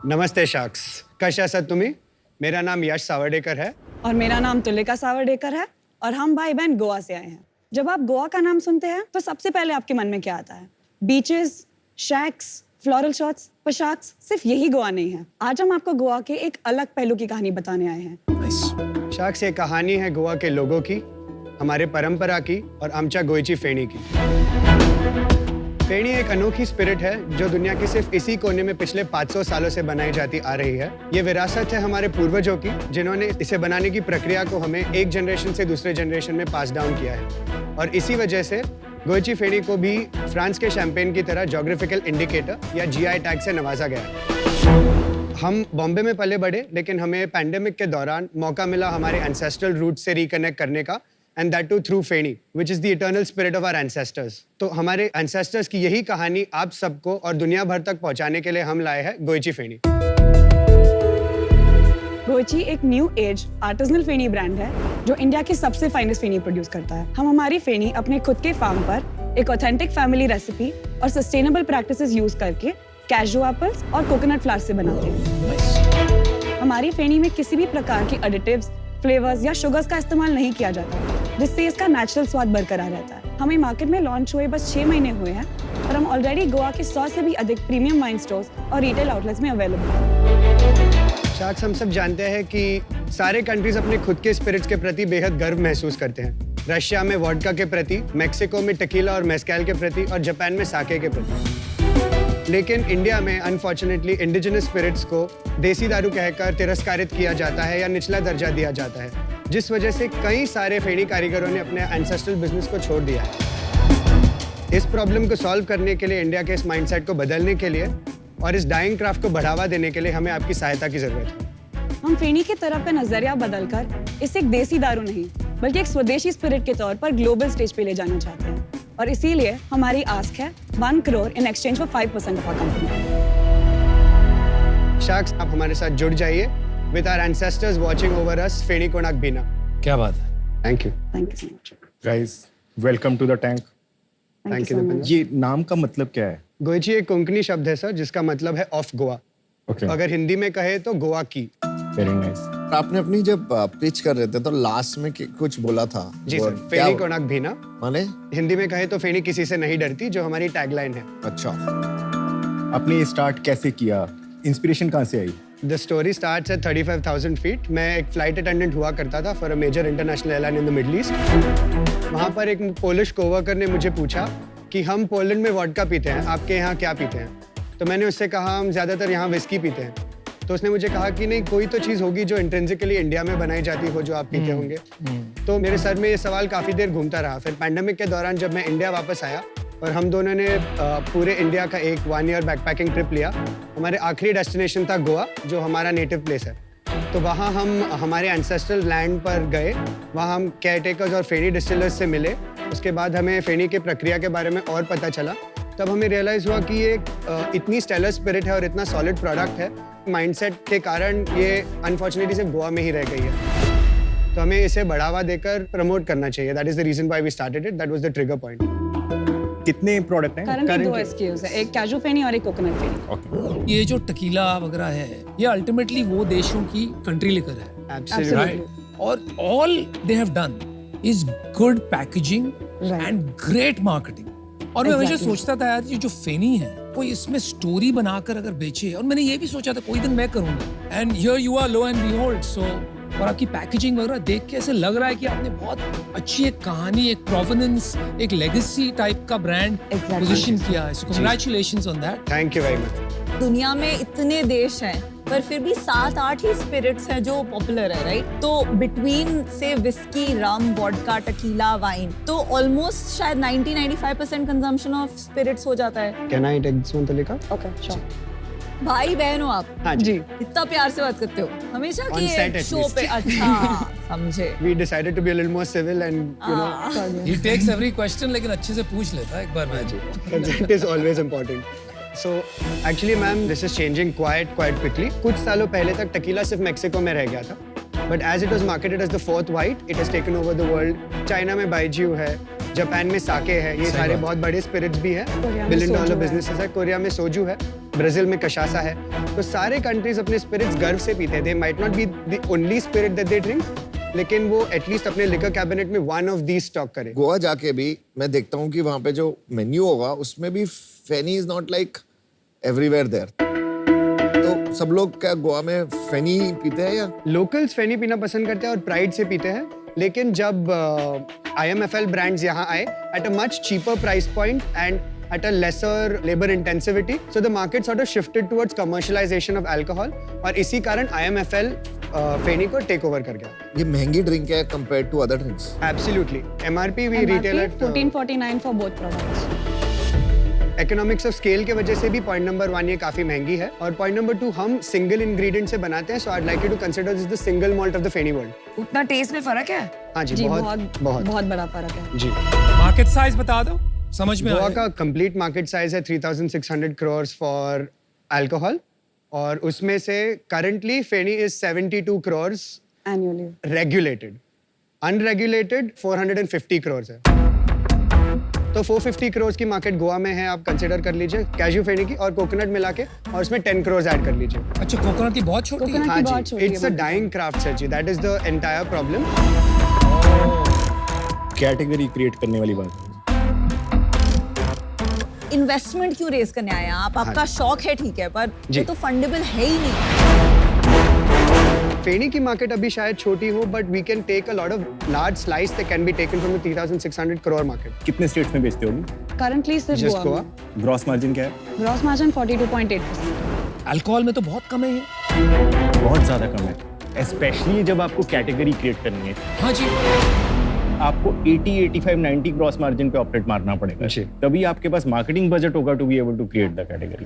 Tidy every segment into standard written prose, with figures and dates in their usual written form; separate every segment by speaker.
Speaker 1: नमस्ते शाक्स, कशा आहात तुम्ही? मेरा नाम यश सावर्डेकर है
Speaker 2: और मेरा नाम तुलिका सावर्डेकर है और हम भाई बहन गोवा से आए हैं। जब आप गोवा का नाम सुनते हैं तो सबसे पहले आपके मन में क्या आता है? बीचेस, शैक्स, फ्लोरल शॉट्स, पोशाक्स। सिर्फ यही गोवा नहीं है। आज हम आपको गोवा के एक अलग पहलू की कहानी बताने आए हैं।
Speaker 1: शाक्स, ये कहानी है गोवा के लोगों की, हमारे परंपरा की और आमच्या गोयची फेणी की। फेणी एक अनोखी स्पिरिट है जो दुनिया के सिर्फ इसी कोने में पिछले 500 सालों से बनाई जाती आ रही है। ये विरासत है हमारे पूर्वजों की, जिन्होंने इसे बनाने की प्रक्रिया को हमें एक जनरेशन से दूसरे जनरेशन में पास डाउन किया है। और इसी वजह से गोयची फेणी को भी फ्रांस के शैंपेन की तरह ज्योग्राफिकल इंडिकेटर या जीआई टैग से नवाजा गया है। हम बॉम्बे में पले बढ़े, लेकिन हमें पैंडेमिक के दौरान मौका मिला हमारे एंसेस्ट्रल रूट से रिकनेक्ट करने का, and that too through feni, which is the eternal spirit of our ancestors. तो हमारे ancestors की यही कहानी आप सबको और दुनिया भर तक पहुंचाने के लिए हम लाए हैं गोयची फेणी।
Speaker 2: गोयची एक new age artisanal feni brand है जो इंडिया की सबसे फाइनेस्ट फेणी प्रोड्यूस करता है। हम हमारी फेणी अपने खुद के फार्म पर एक ऑथेंटिक फैमिली रेसिपी और सस्टेनेबल प्रैक्टिसेस यूज करके कैशू एप्पल्स और कोकोनट फ्लावर से बनाते हैं। हमारी फेणी में किसी भी प्रकार की एडिटिव्स, फ्लेवर्स या शुगर्स का इस्तेमाल नहीं किया जाता, जिससे इसका नेचुरल स्वाद बरकरार रहता है। हमें मार्केट में लॉन्च हुए बस 6 महीने हुए हैं और हम ऑलरेडी गोवा के 100 से भी अधिक प्रीमियम वाइन स्टोर्स और रिटेल आउटलेट्स में अवेलेबल हैं।
Speaker 1: शाक्स, हम सब जानते हैं कि सारे कंट्रीज अपने खुद के स्पिरिट्स के प्रति बेहद गर्व महसूस करते हैं। रशिया में वोडका के प्रति, मेक्सिको में टेकीला और मेस्कैल के प्रति और जापान में साके के प्रति। लेकिन इंडिया में अनफॉर्चुनेटली इंडिजिनस स्पिरिट्स को देसी दारू कहकर तिरस्कारित किया जाता है या निचला दर्जा दिया जाता है, जिस वजह से कई सारे फेणी कारीगरों ने अपने एंसेस्ट्रल बिजनेस को छोड़ दिया है। इस प्रॉब्लम को सॉल्व करने के लिए, इंडिया के इस माइंडसेट को बदलने के लिए और इस डाइंग क्राफ्ट को बढ़ावा देने के लिए हमें आपकी सहायता की जरूरत है।
Speaker 2: हम फेणी की तरफ का नजरिया बदलकर इसे एक देसी दारू नहीं बल्कि एक स्वदेशी स्पिरिट के तौर पर ग्लोबल स्टेज पे ले जाना चाहते हैं, और इसीलिए हमारी आस्क है 1 crore in exchange for 5% of our company.
Speaker 1: Sharks, आप हमारे साथ जुड़ जाइए with our ancestors watching over us, feni कोणाक बीना।
Speaker 3: क्या बात है।
Speaker 1: Thank you.
Speaker 2: Thank you so much.
Speaker 4: Guys, welcome to the tank.
Speaker 1: Thank you, Dipendra.
Speaker 4: ये नाम का मतलब क्या है?
Speaker 1: गोयची एक कोंकणी शब्द है सर, जिसका मतलब है ऑफ गोवा।
Speaker 4: ओके,
Speaker 1: अगर हिंदी में कहे तो गोवा की।
Speaker 4: Very nice.
Speaker 5: आपने अपनी जब पिच कर रहे थे तो लास्ट में कुछ बोला था।
Speaker 1: जी सर,
Speaker 5: क्या
Speaker 1: फेणी कोणाक भीना।
Speaker 5: माने?
Speaker 1: हिंदी में कहे तो फेणी किसी से नहीं डरती, जो हमारी टैगलाइन है।
Speaker 5: अच्छा,
Speaker 4: आपने ये स्टार्ट कैसे किया? इंस्पिरेशन कहाँ से आई?
Speaker 1: The story starts at 35,000 feet. मैं एक फ्लाइट अटेंडेंट हुआ करता था for a major international airline in the Middle East. वहाँ पर एक पोलिश कोवर्कर ने मुझे पूछा कि हम पोलैंड में वोडका पीते हैं, आपके यहाँ क्या पीते हैं? तो मैंने उससे कहा हम ज़्यादातर यहाँ विस्की पीते हैं। तो उसने मुझे कहा कि नहीं, कोई तो चीज़ होगी जो इंट्रिंसिकली इंडिया में बनाई जाती हो जो आप पीते होंगे। तो मेरे सर में ये सवाल काफ़ी देर घूमता रहा। फिर पैंडेमिक के दौरान जब मैं इंडिया वापस आया और हम दोनों ने पूरे इंडिया का एक 1 ईयर बैकपैकिंग ट्रिप लिया। हमारे आखिरी डेस्टिनेशन था गोवा, जो हमारा नेटिव प्लेस है। तो वहाँ हम हमारे एंसेस्ट्रल लैंड पर गए, वहाँ हम केयरटेकर्स और फेणी डिस्टिलर्स से मिले। उसके बाद हमें फेणी की प्रक्रिया के बारे में और पता चला। तब हमें रियलाइज़ हुआ कि ये इतनी स्टेलर स्पिरिट है और इतना सॉलिड प्रोडक्ट है, माइंडसेट के कारण ये अनफॉर्चुनेटली सिर्फ गोवा में ही रह गई है। तो हमें इसे बढ़ावा देकर प्रमोट करना चाहिए। That is the reason why we started it. That was the trigger point.
Speaker 4: कितने प्रोडक्ट हैं?
Speaker 2: करंटली 2 SKUs है, एक कैशू फेणी और एक कोकोनट फेणी।
Speaker 4: ओके,
Speaker 3: ये जो टकीला वगैरह है, ये अल्टीमेटली वो देशों की कंट्री लिकर है,
Speaker 1: Absolutely.
Speaker 3: राइट? और all they have done is good packaging and great marketing. और मैं हमेशा सोचता था यार, ये जो फेनी है कोई इसमें स्टोरी बनाकर अगर बेचे, और मैंने ये भी सोचा था कोई दिन मैं करूंगा। And here you are, lo and behold. So और आपकी पैकेजिंग वगैरह देख के ऐसे लग रहा है कि आपने बहुत अच्छी एक कहानी, एक प्रोवेनेंस, एक लेगेसी टाइप का ब्रांड पोजीशन किया है। सो congratulations on that.
Speaker 1: Thank you very much.
Speaker 6: दुनिया में इतने देश हैं पर फिर भी 7-8 ही स्पिरिट्स हैं जो पॉपुलर है, राइट? तो बिटवीन से whisky, rum, vodka, tequila, wine, तो ऑलमोस्ट शायद 90-95% कंजम्पशन ऑफ स्पिरिट्स हो जाता है।
Speaker 1: Can I take this one, Tulika?
Speaker 2: Okay, sure.
Speaker 6: भाई बहन हो आप?
Speaker 1: हाँ जी।
Speaker 6: इतना प्यार से बात करते हो हमेशा
Speaker 1: On
Speaker 6: कि
Speaker 1: set at
Speaker 6: शो
Speaker 1: least.
Speaker 6: पे? अच्छा, समझे।
Speaker 1: We decided to be a little more civil and you know,
Speaker 3: he takes every question, लेकिन अच्छे से पूछ लेता है एक बार में।
Speaker 1: it is always important. So actually ma'am, this is changing quite quickly. कुछ सालों पहले तक टकीला सिर्फ मेक्सिको में रह गया था, but as it was marketed as the fourth white, it has taken over the world. China में बाइज्यू है, जापान में साके है, ये सारे बहुत बड़े स्पिरिट्स भी हैं,
Speaker 2: कोरिया में
Speaker 1: बिलियन डॉलर
Speaker 2: सोजू है।
Speaker 1: बिजनेसेस है, कोरिया में सोजू है, ब्राजील में कशासा है, तो सारे कंट्रीज अपने स्पिरिट्स गर्व से पीते हैं। They might not be the only spirit that they drink, लेकिन वो एटलीस्ट अपने लिकर कैबिनेट में वन ऑफ दीज स्टॉक करे।
Speaker 5: गोवा जाके भी मैं देखता हूँ कि वहाँ पे जो मेन्यू होगा उसमें भी feni is not like everywhere there. तो सब लोग क्या गोवा में फेनी पीते हैं या?
Speaker 1: लोकल्स फेनी पीना पसंद करते हैं और प्राइड से पीते हैं, लेकिन जब IMFL ब्रांड्स यहाँ आए at a much cheaper price point and at a lesser labor intensivity, so the market sort of shifted towards commercialization of alcohol, और इसी कारण IMFL फेनी को टेक ओवर कर गया।
Speaker 5: ये महंगी ड्रिंक है compared to other drinks?
Speaker 1: Absolutely. MRP we retail at
Speaker 2: 1449 for both products.
Speaker 1: Economics of scale के वजह से भी पॉइंट नंबर 1 ये काफी महंगी है, और पॉइंट नंबर 2 हम सिंगल इंग्रेडिएंट से बनाते हैं, so I like you to consider this the single malt of the feni world.
Speaker 7: उतना टेस्ट में फर्क है?
Speaker 1: हाँ जी,
Speaker 2: जी
Speaker 1: बहुत
Speaker 2: बहुत बड़ा फर्क है
Speaker 1: जी।
Speaker 3: मार्केट साइज बता दो, समझ में
Speaker 1: गोवा
Speaker 3: आए।
Speaker 1: का कंप्लीट मार्केट साइज है 3600 crores फॉर अल्कोहल, और उसमें से currently feni is 72 crores
Speaker 2: annually.
Speaker 1: Regulated, unregulated 450 crores है। तो 450 crores की मार्केट गोवा में है, आप कंसिडर कर लीजिए कैशू फेनी की और कोकोनट मिला के, और उसमें 10 crores ऐड कर लीजिए।
Speaker 3: अच्छा, कोकोनट की बहुत छोटी है।
Speaker 2: कोकोनट
Speaker 1: हाँ
Speaker 2: की बहुत
Speaker 1: जी,
Speaker 2: छोटी
Speaker 1: इट्स अ
Speaker 2: है।
Speaker 1: Dying craft sir ji, that is the entire problem.
Speaker 4: Category create करने वाली बात।
Speaker 6: इन्वेस्टमेंट क्यों रेस करने आए हैं आप? आपका शौक है ठीक है, पर
Speaker 1: जी।
Speaker 6: वो तो फंडेबल है ही नहीं।
Speaker 1: फेनी की मार्केट अभी शायद छोटी हो, but we can take a lot of large slice that can be taken from the 3600 crore market.
Speaker 4: कितने स्टेट्स में बेचते होगी?
Speaker 2: Currently सिर्फ
Speaker 1: जस्ट
Speaker 2: गोवा
Speaker 1: गोवा।
Speaker 2: में।
Speaker 4: ग्रॉस मार्जिन क्या है?
Speaker 2: Gross margin 42.8%.
Speaker 3: अल्कोहल में तो बहुत कम है ये।
Speaker 4: बहुत ज्यादा कम है, स्पेशली जब आपको कैटेगरी क्रिएट करनी है।
Speaker 3: हाँ जी,
Speaker 4: आपको 80, 85, 90 ग्रॉस मार्जिन पे ऑपरेट मारना पड़ेगा,
Speaker 1: जी।
Speaker 4: तभी आपके पास मार्केटिंग बजट होगा to be able to create the category.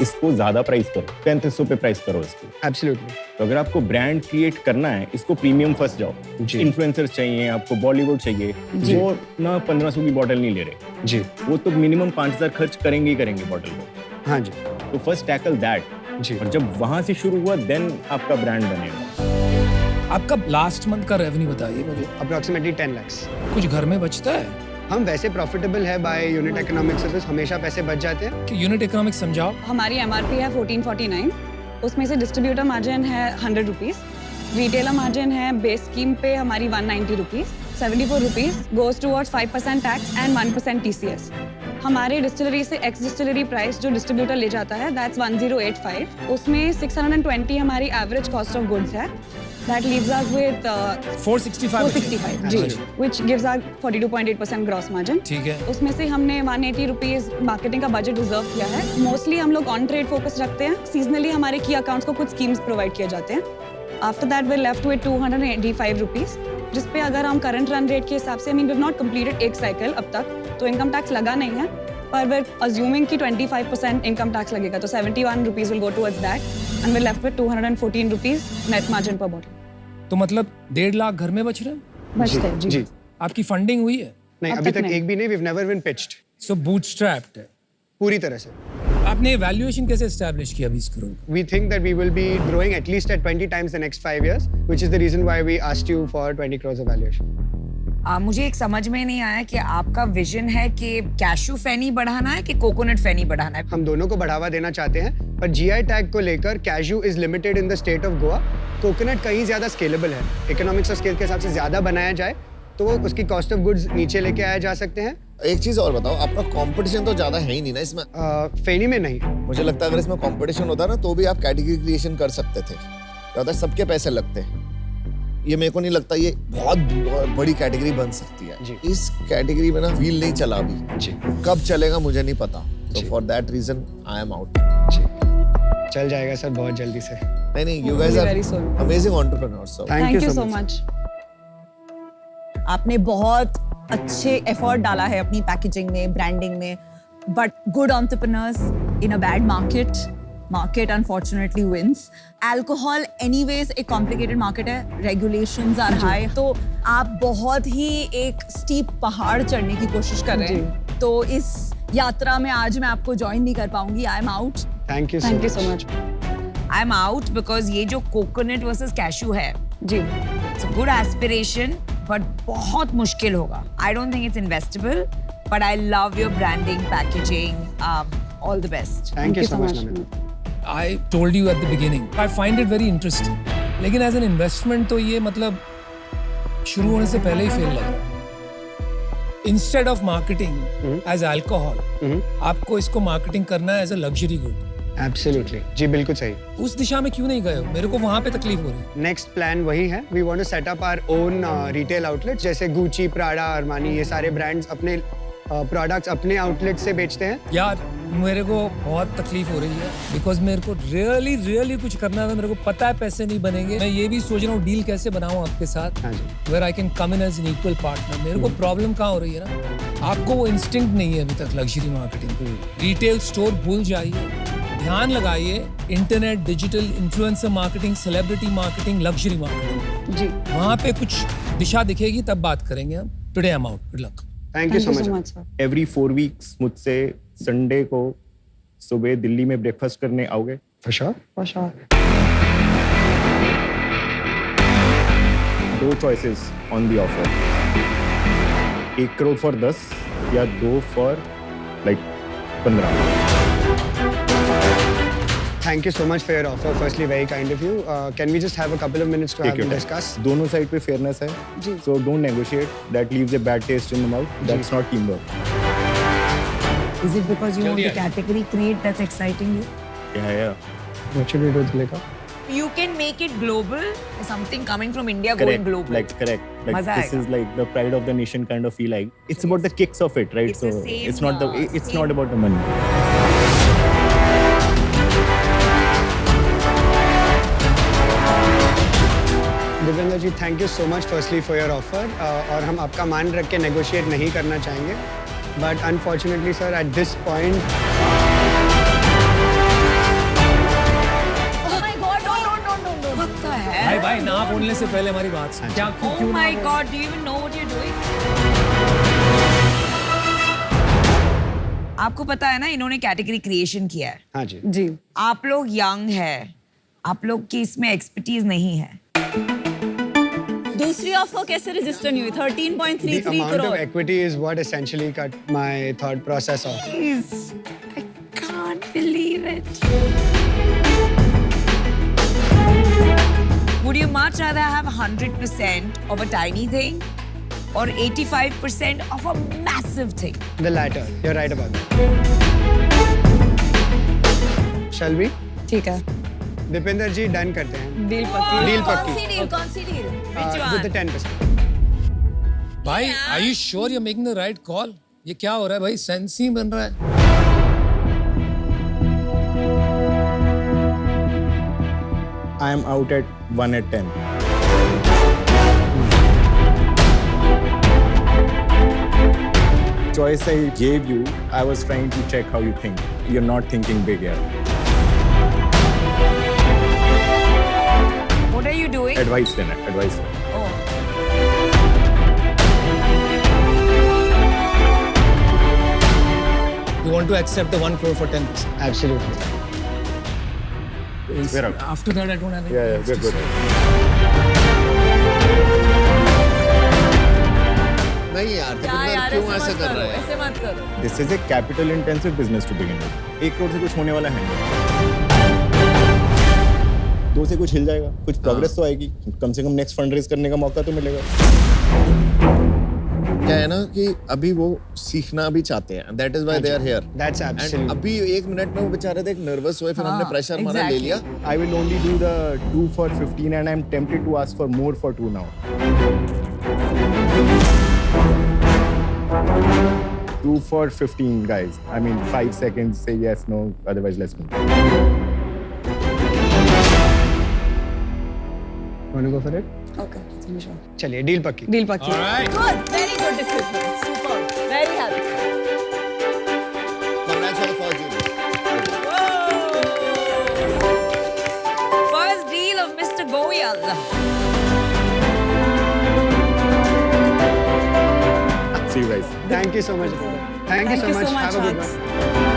Speaker 4: इसको ज्यादा प्राइस करो, 3500 पे प्राइस करो इसको।
Speaker 1: एब्सोल्युटली।
Speaker 4: तो अगर आपको ब्रांड क्रिएट करना है, इसको प्रीमियम फर्स्ट जाओ।
Speaker 1: जी।
Speaker 4: इन्फ्लुएंसर्स चाहिए आपको, बॉलीवुड चाहिए, वो ना 1500 की बॉटल नहीं ले रहे,
Speaker 1: जी
Speaker 4: वो तो मिनिमम 5000 खर्च करेंगे ही करेंगे बॉटल को।
Speaker 1: हाँ जी
Speaker 4: तो फर्स्ट टैकल दैट,
Speaker 1: जी।
Speaker 4: और जब वहां से शुरू हुआ देन आपका ब्रांड बनेगा।
Speaker 3: आपका लास्ट मंथ का रेवेन्यू बताइए मुझे।
Speaker 1: Approximately 10 lakhs।
Speaker 3: कुछ घर में बचता है
Speaker 1: हम वैसे प्रॉफिटेबल है बाय यूनिट इकोनॉमिक्स से, तो हमेशा पैसे बच जाते हैं।
Speaker 3: कि यूनिट इकोनॉमिक्स समझाओ।
Speaker 2: हमारी MRP है 1449, उसमें से डिस्ट्रीब्यूटर मार्जिन है 100 रुपीज, रिटेलर मार्जिन है बेस स्कीम पे हमारी 190 rupees, 74 rupees goes towards 5% tax and 1% TCS। हमारे डिस्टिलरी से एक्स डिस्टिलरी प्राइस जो डिस्ट्रीब्यूटर ले जाता है दैट्स 1085, उसमें 620 हमारी एवरेज कॉस्ट ऑफ गुड्स है, that leaves us with
Speaker 3: 465
Speaker 2: 465 ji, which gives us 42.8% gross margin.
Speaker 3: ठीक है।
Speaker 2: उसमें से हमने 180 रुपीज मार्केटिंग का बजट रिजर्व किया है। मोस्टली हम लोग ऑन ट्रेड फोकस रखते हैं, सीजनली हमारे की अकाउंट्स को कुछ स्कीम्स प्रोवाइड किए जाते हैं। After that we left with 285 rupees, जिस पे अगर हम करंट रन रेट के हिसाब से, I mean we have not completed एक साइकिल अब तक, तो इनकम टैक्स लगा नहीं है, पर वी अज्यूमिंग कि 25% इनकम टैक्स लगेगा, तो 71 rupees will go towards that and we left with 214 rupees net margin per bottle.
Speaker 3: तो मतलब 1.5 लाख घर में बच रहे हैं।
Speaker 2: बचते हैं
Speaker 1: जी
Speaker 3: आपकी फंडिंग हुई है?
Speaker 1: नहीं,
Speaker 2: अब
Speaker 1: अभी
Speaker 2: तक
Speaker 1: तक
Speaker 2: नहीं।
Speaker 1: एक भी नहीं, we have never been pitched
Speaker 3: so bootstrapped है।
Speaker 1: पूरी तरह से।
Speaker 3: आपने वैल्यूएशन कैसे एस्टैब्लिश किया 20 करोड़ का?
Speaker 1: We think that we will be growing at least at 20 times the next 5 years, which is the reason why we asked you for 20 crores of valuation.
Speaker 7: मुझे एक समझ में नहीं आया कि आपका विजन है कि कैशू फेनी बढ़ाना है कि कोकोनट फेनी बढ़ाना है।
Speaker 1: हम दोनों को बढ़ावा देना चाहते हैं, पर GI टैग को लेकर cashew is limited in the state of Goa, coconut कहीं ज्यादा स्केलेबल है। इकोनॉमिक्स ऑफ स्केल के हिसाब से ज्यादा बनाया जाए तो उसकी कॉस्ट ऑफ गुड्स नीचे लेके आया जा सकते हैं।
Speaker 5: एक चीज और बताओ, आपका कंपटीशन तो ज्यादा है ही नहीं ना इसमें?
Speaker 1: फेनी में नहीं।
Speaker 5: मुझे लगता है अगर इसमें कंपटीशन होता ना तो भी आप कैटेगरी क्रिएशन कर सकते थे, ज्यादा सबके पैसे लगते हैं। ये मेरे को नहीं लगता ये बहुत बड़ी कैटेगरी बन सकती है।
Speaker 1: जी।
Speaker 5: इस कैटेगरी में ना व्हील नहीं चला अभी,
Speaker 1: जी
Speaker 5: कब चलेगा मुझे नहीं पता, तो
Speaker 1: जी।
Speaker 5: For that reason I am out.
Speaker 1: जी चल जाएगा सर बहुत जल्दी से।
Speaker 5: नहीं, you guys are
Speaker 2: Very soon.
Speaker 5: Amazing entrepreneurs.
Speaker 2: Thank you so much.
Speaker 6: आपने बहुत अच्छे एफर्ट डाला है अपनी पैकेजिंग में, ब्रांडिंग में, but good entrepreneurs in a bad market unfortunately wins. Alcohol anyways एक कॉम्प्लिकेटेड मार्केट है, रेगुलेशंस आर हाई, तो आप बहुत ही एक स्टीप पहाड़ चढ़ने की कोशिश कर रहे हैं। तो इस यात्रा में आज मैं आपको ज्वाइन नहीं कर पाऊंगी। I am out.
Speaker 1: Thank you so much.
Speaker 7: I am out because ये जो कोकोनट वर्सेस कैशू है,
Speaker 2: जी
Speaker 7: it's a good aspiration but बहुत मुश्किल होगा. I don't think it's investable, but I love your branding, packaging. All the best.
Speaker 1: Thank you so much,
Speaker 2: Namita.
Speaker 1: Namita.
Speaker 3: I told you at the beginning, I find it very interesting. लेकिन as an investment तो ये मतलब शुरू होने से पहले ही fail लग रहा है. Instead of marketing as alcohol, आपको इसको मार्केटिंग करना है as a luxury good.
Speaker 1: Absolutely. जी बिल्कुल सही.
Speaker 3: उस दिशा में क्यों नहीं गए हो? मेरे को वहां पे तकलीफ हो रही है.
Speaker 1: नेक्स्ट प्लान वही है. We want to set up our own retail outlet, जैसे गुची, प्राडा, अरमानी, ये सारे ब्रांड्स अपने प्रोडक्ट्स अपने आउटलेट से बेचते हैं.
Speaker 3: यार मेरे को बहुत तकलीफ हो रही है बिकॉज मेरे को रियली कुछ करना है. मेरे को पता है पैसे नहीं बनेंगे. मैं ये भी सोच रहा हूँ डील कैसे बनाऊँ आपके साथ,
Speaker 1: हाँ जी.
Speaker 3: Where I can come in as an equal partner. मेरे को प्रॉब्लम कहाँ हो रही है ना, आपको वो इंस्टिंक्ट नहीं है अभी तक लग्जरी मार्केटिंग. रिटेल स्टोर भूल जाइए, ध्यान लगाइए internet, digital, influencer marketing, celebrity marketing, luxury marketing.
Speaker 2: जी.
Speaker 3: वहाँ पे कुछ दिशा दिखेगी तब बात करेंगे हम. Today I am out. Good luck.
Speaker 1: Thank you so much.
Speaker 2: sir.
Speaker 4: Every 4 weeks मुझसे संडे को सुबह दिल्ली में ब्रेकफास्ट करने आओगे?
Speaker 1: For sure.
Speaker 2: For sure.
Speaker 4: 2 choices on the offer. 1 crore for 10 या 2 for like 15.
Speaker 1: Thank you so much for your offer. Firstly, very kind of you. Can we just have a couple of minutes to
Speaker 4: Take
Speaker 1: have
Speaker 4: your
Speaker 1: a
Speaker 4: time.
Speaker 1: discuss?
Speaker 4: दोनों side पे fairness है.
Speaker 2: जी.
Speaker 4: So don't negotiate. That leaves a bad taste in the mouth. That's not teamwork.
Speaker 7: Is it because you want
Speaker 3: जल्दी
Speaker 7: the category create that's exciting you?
Speaker 4: Yeah.
Speaker 1: What should we do, Dhulika?
Speaker 7: You can make it global. Something coming from India
Speaker 4: Correct.
Speaker 7: going global.
Speaker 4: Like correct. Like
Speaker 7: मजा
Speaker 4: this
Speaker 7: आएगा.
Speaker 4: is like the pride of the nation kind of feel like. It's about the kicks of it, right?
Speaker 7: It's the
Speaker 4: So
Speaker 7: same,
Speaker 4: it's not the it's
Speaker 7: same.
Speaker 4: not about the money.
Speaker 1: Divyender ji, thank you so much firstly for your offer. और हम आपका मान रख के negotiate नहीं करना चाहेंगे. But unfortunately sir, at this point
Speaker 6: Oh my God, no.
Speaker 7: What the hell?
Speaker 3: भाई भाई ना बोलने से पहले हमारी बात सुन. क्या क्यों
Speaker 7: Oh
Speaker 3: क्यों
Speaker 7: my
Speaker 3: ना
Speaker 7: God, do you even know what you're doing? आपको पता है ना इन्होंने कैटेगरी क्रिएशन किया है.
Speaker 1: हाँ जी.
Speaker 2: जी.
Speaker 7: आप लोग यंग है, आप लोग की इसमें एक्सपर्टीज नहीं है.
Speaker 6: दूसरी ऑफर कैसे रजिस्टर नहीं हुई?
Speaker 1: The
Speaker 6: 13.33
Speaker 1: amount of
Speaker 6: crore.
Speaker 1: equity is what essentially cut my thought process off.
Speaker 7: Please, I can't believe it. Would you much rather have 100% of a tiny thing or 85% of a massive thing?
Speaker 1: The latter. You're right about that. Shall we?
Speaker 2: ठीक है.
Speaker 1: दीपेंद्र जी, done करते हैं.
Speaker 2: Deal पक्की.
Speaker 1: Deal
Speaker 6: कौन
Speaker 1: पक्की.
Speaker 6: सी deal? कौन सी deal?
Speaker 1: With the 10%.
Speaker 3: भाई are you sure you're making the right call? ये क्या हो रहा है भाई? सेंस ही बन रहा है.
Speaker 4: I am out at 1 at 10. Choice I gave you, I was trying to check how you think. You're not thinking big here.
Speaker 7: What are you doing?
Speaker 4: Advice then, advice.
Speaker 7: Oh.
Speaker 3: You want to accept the 1 crore for 10%?
Speaker 1: Absolutely.
Speaker 4: We're out.
Speaker 3: After that, I don't have any.
Speaker 4: Yeah, we're good.
Speaker 5: नहीं यार,
Speaker 6: क्या
Speaker 5: दीपेंद्र
Speaker 6: यार,
Speaker 5: क्यों
Speaker 6: ऐसे
Speaker 5: ऐसे
Speaker 6: मत
Speaker 5: कर
Speaker 6: करो,
Speaker 5: रहा है?
Speaker 6: ऐसे मत करो.
Speaker 4: This is a capital intensive business to begin with. 1 crore से कुछ होने वाला है नहीं. 2 से कुछ हिल जाएगा, कुछ प्रोग्रेस तो आएगी. कम से कम नेक्स्ट फंड रेज करने का मौका तो मिलेगा.
Speaker 5: क्या है ना कि अभी वो सीखना भी चाहते हैं. That is why they are here.
Speaker 1: That's
Speaker 5: And
Speaker 1: absolutely.
Speaker 5: अभी 1 मिनट में वो बेचारे देख नर्वस हुए, फिर हमने प्रेशर मारा, ले लिया.
Speaker 4: I will only do the 2 for 15 and I'm tempted to ask for more for 2 now. 2 for 15 guys. I mean 5 seconds, say yes, no, otherwise let's go.
Speaker 1: Want to go for it?
Speaker 2: Okay. Sure.
Speaker 1: चलिए, deal पक्की.
Speaker 2: Deal पक्की.
Speaker 3: All right.
Speaker 6: Good, very good decision. Super, very happy.
Speaker 5: Congrats for the first deal.
Speaker 7: First deal of Mr. Goyal.
Speaker 4: See you guys.
Speaker 1: Thank you so much. Thank you so much. Have a good one.